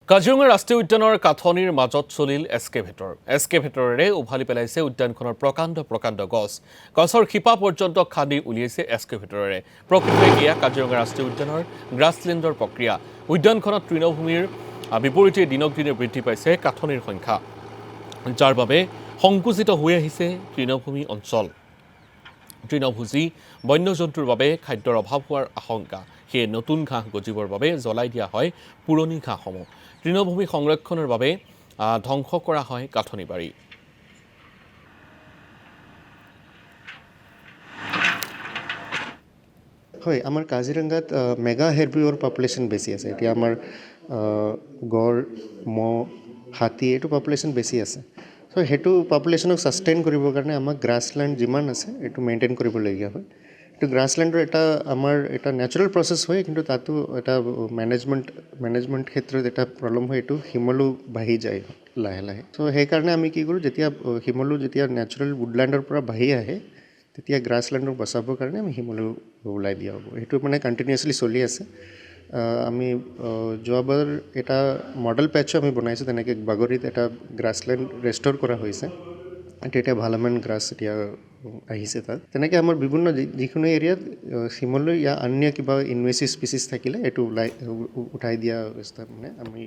কাজিৰঙা ৰাষ্ট্ৰীয় উদ্যানৰ কাঠনিৰ মাজত চলিল এস্কেভেটৰ। এস্কেভেটৰেৰে উভালি পেলাইছে উদ্যানখনৰ প্ৰকাণ্ড প্ৰকাণ্ড গছ। গছৰ শিপা পৰ্যন্ত খান্দি উলিয়াইছে এস্কেভেটৰেৰে। প্ৰকৃততে এয়া কাজিৰঙা ৰাষ্ট্ৰীয় উদ্যানৰ গ্ৰাছলেণ্ডৰ প্ৰক্ৰিয়া। উদ্যানখনত তৃণভূমিৰ বিপৰীতে দিনক দিনে বৃদ্ধি পাইছে কাঠনিৰ সংখ্যা, যাৰ বাবে সংকুচিত হৈ আহিছে তৃণভূমি অঞ্চল। তৃণভোজী বন্যজন্তুৰ বাবে খাদ্যৰ অভাৱ হোৱাৰ আশংকা। সেয়ে নতুন ঘাঁহ গজিবৰ বাবে জ্বলাই দিয়া হয় পুৰণি ঘাঁহসমূহ। তৃণভূমি সংৰক্ষণৰ বাবে ধ্বংস কৰা হয় কাঠনি বাৰী। হয়, আমাৰ কাজিৰঙাত মেগা হেৰ্বিভৰ পপুলেশ্যন বেছি আছে। এতিয়া আমাৰ গড়, মহ, হাতী এইটো পপুলেশ্যন বেছি আছে। চ' সেইটো পপুলেশ্যনক ছাষ্টেইন কৰিবৰ কাৰণে আমাক গ্ৰাছলেণ্ড যিমান আছে এইটো মেইনটেইন কৰিবলগীয়া হয়। এইটো গ্ৰাছলেণ্ডৰ আমাৰ এটা নেচাৰেল প্ৰচেছ হয়, কিন্তু তাতো এটা মেনেজমেণ্ট ক্ষেত্ৰত এটা প্ৰব্লেম হয়, এইটো শিমলু বাঢ়ি যায় লাহে লাহে। চ' সেইকাৰণে আমি কি কৰোঁ, যেতিয়া শিমলু নেচাৰেল উডলেণ্ডৰ পৰা বাঢ়ি আহে, তেতিয়া গ্ৰাছলেণ্ডক বচাবৰ কাৰণে আমি শিমলু ওলাই দিয়া হ'ব। সেইটো মানে কণ্টিনিউৱাছলি চলি আছে। আমি যোৱাবাৰ এটা মডেল পেটছো আমি বনাইছোঁ, তেনেকৈ বাগৰিত এটা গ্ৰাছলেণ্ড ৰেষ্ট'ৰ কৰা হৈছে। তেতিয়া ভালেমান গ্ৰাছ এতিয়া আহিছে তাত। তেনেকৈ আমাৰ বিভিন্ন যিকোনো এৰিয়াত শিমলু ইয়া অন্য কিবা ইনভেচিভ স্পেচিছ থাকিলে এইটো উঠাই দিয়া অৱস্থা মানে আমি